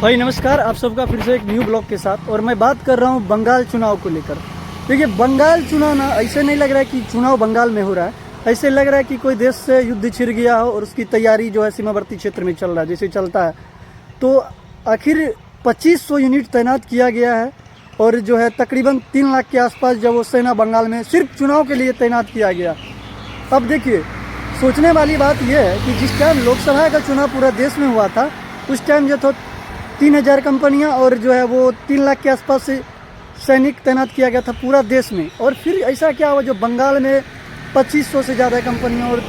भाई नमस्कार, आप सबका फिर से एक न्यू ब्लॉग के साथ। और मैं बात कर रहा हूँ बंगाल चुनाव को लेकर। देखिए, बंगाल चुनाव ना ऐसे नहीं लग रहा है कि चुनाव बंगाल में हो रहा है, ऐसे लग रहा है कि कोई देश से युद्ध छिड़ गया हो और उसकी तैयारी जो है सीमावर्ती क्षेत्र में चल रहा है, जैसे चलता है। तो आखिर 2500 यूनिट तैनात किया गया है और जो है तकरीबन 3 लाख के आसपास जब वो सेना बंगाल में सिर्फ चुनाव के लिए तैनात किया गया। अब देखिए, सोचने वाली बात यह है कि जिस टाइम लोकसभा का चुनाव पूरा देश में हुआ था, उस टाइम जो था 3000 कंपनियां और जो है वो 3 लाख के आसपास से सैनिक तैनात किया गया था पूरा देश में। और फिर ऐसा क्या हुआ, जो बंगाल में 2500 से ज़्यादा कंपनियां और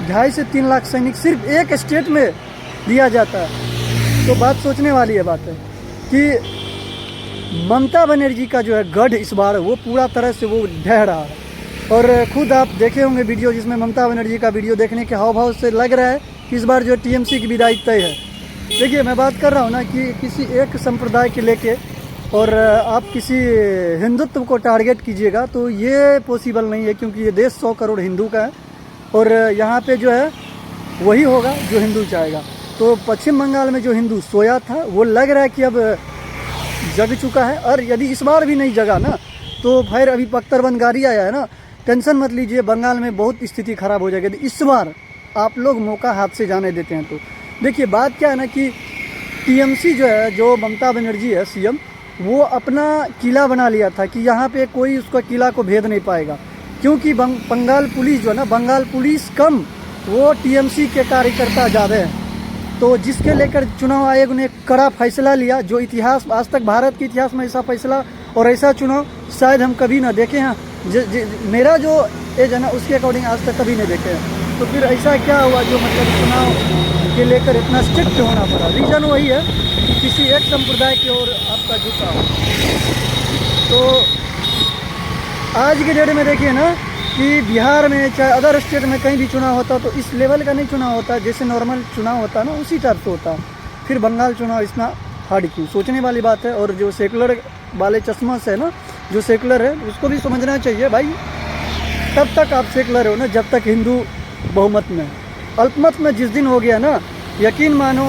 2.5 से 3 लाख सैनिक सिर्फ एक स्टेट में दिया जाता है। तो बात सोचने वाली है बात है कि ममता बनर्जी का जो है गढ़ इस बार वो पूरा तरह से वो ढह रहा है। और खुद आप देखे होंगे वीडियो, जिसमें ममता बनर्जी का वीडियो देखने के हाव भाव से लग रहा है कि इस बार जो टीएमसी की विदाई तय है। देखिए, मैं बात कर रहा हूँ ना कि किसी एक संप्रदाय के लेके और आप किसी हिंदुत्व को टारगेट कीजिएगा तो ये पॉसिबल नहीं है, क्योंकि ये देश 100 करोड़ हिंदू का है और यहाँ पे जो है वही होगा जो हिंदू चाहेगा। तो पश्चिम बंगाल में जो हिंदू सोया था वो लग रहा है कि अब जग चुका है। और यदि इस बार भी नहीं जगा ना तो फिर अभी बख्तरबंद आया है ना, टेंशन मत लीजिए, बंगाल में बहुत स्थिति खराब हो जाएगी इस बार आप लोग मौका हाथ से जाने देते हैं। तो देखिए, बात क्या है ना कि टीएमसी जो है, जो ममता बनर्जी है सीएम, वो अपना किला बना लिया था कि यहाँ पे कोई उसका किला को भेद नहीं पाएगा, क्योंकि बंगाल पुलिस जो है ना, बंगाल पुलिस कम, वो टीएमसी के कार्यकर्ता ज़्यादा हैं। तो जिसके लेकर चुनाव आयोग ने कड़ा फैसला लिया, जो इतिहास आज तक भारत के इतिहास में ऐसा फैसला और ऐसा चुनाव शायद हम कभी ना देखे हैं। मेरा जो एज है ना उसके अकॉर्डिंग आज तक कभी नहीं देखे हैं। तो फिर ऐसा क्या हुआ जो मतलब चुनाव के लेकर इतना स्ट्रिक्ट होना पड़ा? रीज़न वही है कि किसी एक संप्रदाय की ओर आपका झुकाव हो। तो आज के डेट में देखिए ना कि बिहार में चाहे अदर स्टेट में कहीं भी चुनाव होता तो इस लेवल का नहीं चुनाव होता, जैसे नॉर्मल चुनाव होता है ना उसी टाइप से होता। फिर बंगाल चुनाव इतना हार्ड क्यों? सोचने वाली बात है। और जो सेकुलर वाले चश्मा से है ना, जो सेकुलर है उसको भी समझना चाहिए भाई, तब तक आप सेकुलर हो ना जब तक हिंदू बहुमत में। अल्पमत में जिस दिन हो गया ना, यकीन मानो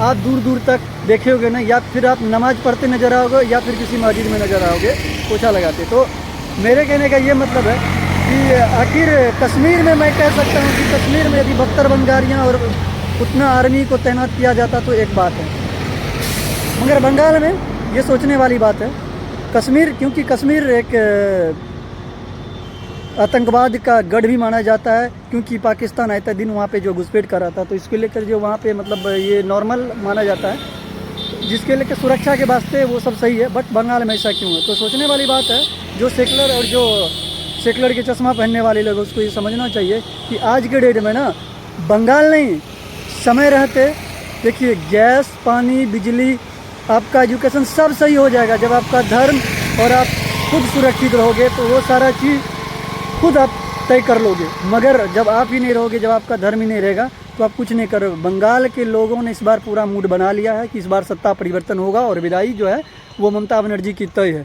आप दूर दूर तक देखे होगे ना, या फिर आप नमाज पढ़ते नजर आओगे या फिर किसी मस्जिद में नजर आओगे पोछा लगाते। तो मेरे कहने का ये मतलब है कि आखिर कश्मीर में मैं कह सकता हूँ कि कश्मीर में यदि बख्तरबंद और उतना आर्मी को तैनात किया जाता तो एक बात है, मगर बंगाल में ये सोचने वाली बात है। कश्मीर, क्योंकि कश्मीर एक आतंकवाद का गढ़ भी माना जाता है, क्योंकि पाकिस्तान आए दिन वहाँ पे जो घुसपैठ कर रहा था, तो इसको लेकर जो वहाँ पे मतलब ये नॉर्मल माना जाता है, जिसके लेकर सुरक्षा के वास्ते वो सब सही है। बट बंगाल में ऐसा क्यों है? तो सोचने वाली बात है। जो सेकुलर और जो सेकुलर के चश्मा पहनने वाले लोग उसको ये समझना चाहिए कि आज के डेट में ना बंगाल नहीं, समय रहते देखिए गैस, पानी, बिजली, आपका एजुकेशन सब सही हो जाएगा जब आपका धर्म और आप खुद सुरक्षित रहोगे, तो वो सारा चीज़ खुद आप तय कर लोगे। मगर जब आप ही नहीं रहोगे, जब आपका धर्म ही नहीं रहेगा, तो आप कुछ नहीं करोगे। बंगाल के लोगों ने इस बार पूरा मूड बना लिया है कि इस बार सत्ता परिवर्तन होगा और विदाई जो है वो ममता बनर्जी की तय है।